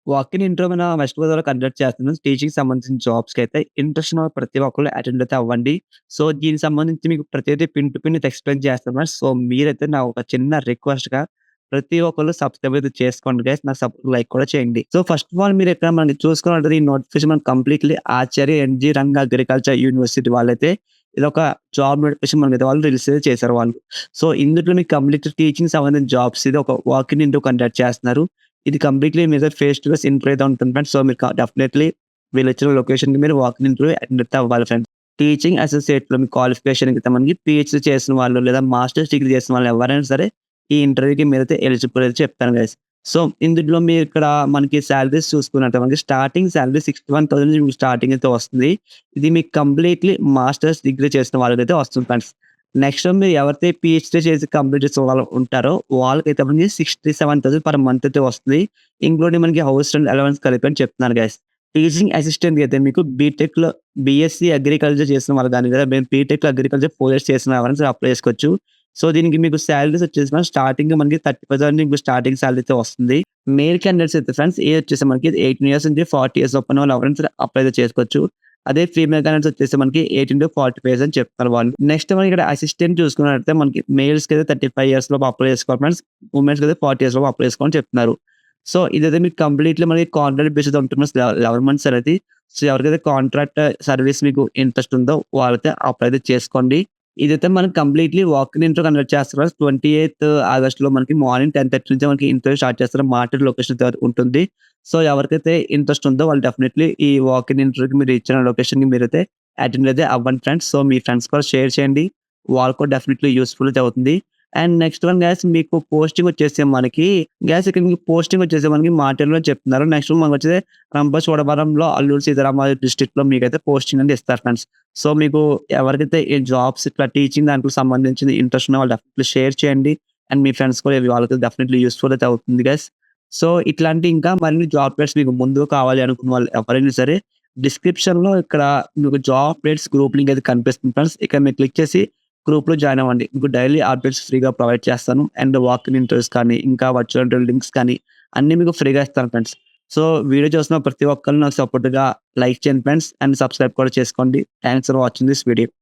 Walk in interview మన west గోదావరిలో conduct చేస్తున్నాం. టీచింగ్‌కి సంబంధించిన జాబ్స్‌కైతే ఇంట్రెస్ట్ ఉన్న ప్రతి ఒక్కళ్ళు అటెండ్ అయితే అవ్వండి. సో, దీనికి సంబంధించి మీకు ప్రతిదీ పిన్ టు పిన్ అయితే ఎక్స్‌ప్లెయిన్ చేస్తాను ఫ్రెండ్స్. సో, మీరైతే నా ఒక చిన్న రిక్వెస్ట్‌గా ప్రతి ఒక్కళ్ళు సబ్‌స్క్రైబ్ అయితే చేసుకోండి గైస్. నాకు లైక్ కూడా చేయండి. సో, ఫస్ట్ ఆఫ్ ఆల్ మీరిక్కడ మనకి చూసుకున్నట్లయితే ఈ నోటిఫికేషన్ మనకి కంప్లీట్‌లీ ఆచార్య ఎన్‌జీ రంగా అగ్రికల్చర్ యూనివర్సిటీ వాళ్ళైతే ఇదొక జాబ్ నోటిఫికేషన్ మనకైతే వాళ్ళు రిలీజ్ అయితే చేశారు వాళ్ళు. సో, ఇందులో మీకు కంప్లీట్ టీచింగ్ సంబంధించిన జాబ్స్ ఇది ఒక వాక్ ఇన్ ఇంటర్వ్యూ కండక్ట్ చేస్తున్నారు. ఇది కంప్లీట్‌లీ మీద ఫేస్ టు ఫేస్ ఇంటర్వ్యూ అయితే ఉంటుంది ఫ్రెండ్స్. సో, మీరు డెఫినైట్‌లీ వీళ్ళిచ్చిన లొకేషన్‌కి మీరు వాక్ ఇన్ ఇంటర్వ్యూ అటెండ్ అయితే అవ్వాలి ఫ్రెండ్స్. టీచింగ్ అసోసియేట్‌లో మీ క్వాలిఫికేషన్ అయితే మనకి పీహెచ్‌డీ చేసిన వాళ్ళు లేదా మాస్టర్స్ డిగ్రీ చేసిన వాళ్ళు ఎవరైనా సరే ఈ ఇంటర్వ్యూకి మీరైతే ఎలిజిబుల్ అయితే చెప్తాను గైస్. సో, ఇందులో మీరు ఇక్కడ మనకి సాలరీస్ చూసుకున్నట్టే మనకి స్టార్టింగ్ సాలరీ 61,000 మీకు స్టార్టింగ్ అయితే వస్తుంది. ఇది మీకు కంప్లీట్‌లీ మాస్టర్స్ డిగ్రీ చేసిన వాళ్ళకైతే వస్తుంది ఫ్రెండ్స్. నెక్స్ట్ మీరు ఎవరైతే పీహెచ్‌డీ చేసి కంప్లీట్ చేసిన వాళ్ళు ఉంటారో వాళ్ళకైతే మనకి 67,000 పర్ మంత్ అయితే వస్తుంది. ఇంక్లూడింగ్ మనకి హౌస్ రెంట్ అలవెన్స్ కలిపి అని చెప్తున్నారు గైస్. టీచింగ్ అసిస్టెంట్‌కి అయితే మీకు బీటెక్‌లో బీఎస్సీ అగ్రికల్చర్ చేసిన వాళ్ళు గాని లేదా మేము బీటెక్‌లో అగ్రికల్చర్ 4 ఇయర్స్ చేసిన ఎవరైనా సరే అప్లై చేసుకోవచ్చు. సో, దీనికి మీకు సాలరీస్ వచ్చేసి స్టార్టింగ్ మనకి 30,000 మీకు స్టార్టింగ్ సాలరీ అయితే వస్తుంది. మేల్ క్యాండిడేట్స్ అయితే ఫ్రెండ్స్ ఏజ్ వచ్చేసి మనకి 18 ఇయర్స్ నుంచి 40 ఇయర్స్ లోపున వాళ్ళు ఎవరైనా సరే అప్లై అయితే చేసుకోవచ్చు. అదే ఫీమేల్ క్యాండిడేట్స్ వచ్చేసి మనకి 18-40 ఇయర్స్ అని చెప్తున్నారు వాళ్ళు. నెక్స్ట్ మనకి ఇక్కడ అసిస్టెంట్ చూసుకున్నట్లయితే మనకి మేల్స్‌కి అయితే 35 ఇయర్స్ లోపు అప్లై చేసుకోవాలి ఫ్రెండ్స్. వుమెన్స్‌కి అయితే 40 ఇయర్స్ లోపు అప్లై చేసుకోవాలని చెప్తున్నారు. సో, ఇదైతే మీకు కంప్లీట్‌లీ మనకి కాంట్రాక్ట్ బేస్డ్ ఉంటుంది. 11 మంత్స్ అనేది. సో, ఎవరికైతే కాంట్రాక్ట్ సర్వీస్ మీకు ఇంట్రెస్ట్ ఉందో వాళ్ళైతే అప్లై అయితే చేసుకోండి. ఇదైతే మనకి completely walk in interview conduct చేస్తారు. 28 ఆగస్ట్‌లో మనకి మార్నింగ్ 10:30 నుంచే మనకి ఇంటర్వ్యూ స్టార్ట్ చేస్తారు. మార్టెడ్ లొకేషన్ అయితే ఉంటుంది. సో, ఎవరికైతే ఇంట్రెస్ట్ ఉందో వాళ్ళు డెఫినైట్‌లీ ఈ వాక్ ఇన్ ఇంటర్వ్యూకి మీరు ఇచ్చిన లొకేషన్‌కి మీరైతే అటెండ్ అయితే అవ్వండి ఫ్రెండ్స్. సో, మీ ఫ్రెండ్స్ కూడా షేర్ చేయండి. వాళ్ళు కూడా డెఫినైట్‌లీ యూజ్‌ఫుల్ అయితే అవుతుంది. అండ్ నెక్స్ట్ వన్ గైస్ మీకు పోస్టింగ్ వచ్చేసి మనకి గైస్ ఇక్కడ మీకు పోస్టింగ్ వచ్చేసి మనకి మార్టెడ్‌లో చెప్తున్నారు. నెక్స్ట్ మనకొచ్చేసి రంపచోడవరంలో అల్లూరు సీతారామరాజు డిస్ట్రిక్ట్‌లో మీకైతే పోస్టింగ్ అనేది ఇస్తారు ఫ్రెండ్స్. సో, మీకు ఎవరికైతే ఈ జాబ్స్ ఇట్లా టీచింగ్ దాంట్లో సంబంధించిన ఇంట్రెస్ట్ ఉన్న వాళ్ళు డెఫినెట్‌లీ షేర్ చేయండి. అండ్ మీ ఫ్రెండ్స్ కూడా వాళ్ళకి డెఫినెట్‌లీ యూజ్‌ఫుల్ అయితే అవుతుంది గైస్. సో, ఇట్లాంటి ఇంకా మరిన్ని జాబ్ అప్డేట్స్ మీకు ముందుగా కావాలి అనుకున్న వాళ్ళు ఎవరైనా సరే డిస్క్రిప్షన్‌లో ఇక్కడ మీకు జాబ్ అప్డేట్స్ గ్రూప్ లింక్ అయితే కనిపిస్తుంది ఫ్రెండ్స్. ఇక్కడ మీరు క్లిక్ చేసి గ్రూప్‌లో జాయిన్ అవ్వండి. మీకు డైలీ అప్డేట్స్ ఫ్రీగా ప్రొవైడ్ చేస్తాను. అండ్ వాక్ ఇన్ ఇంటర్వ్యూస్ కానీ, ఇంకా వర్చువల్ ఇంటర్వ్యూ లింక్స్ కానీ అన్నీ మీకు ఫ్రీగా ఇస్తాను ఫ్రెండ్స్. సో, వీడియో చూస్తున్న ప్రతి ఒక్కళ్ళు నాకు సపోర్ట్‌గా లైక్ చేయండి ఫ్రెండ్స్. అండ్ సబ్స్క్రైబ్ కూడా చేసుకోండి. Thanks for watching this video.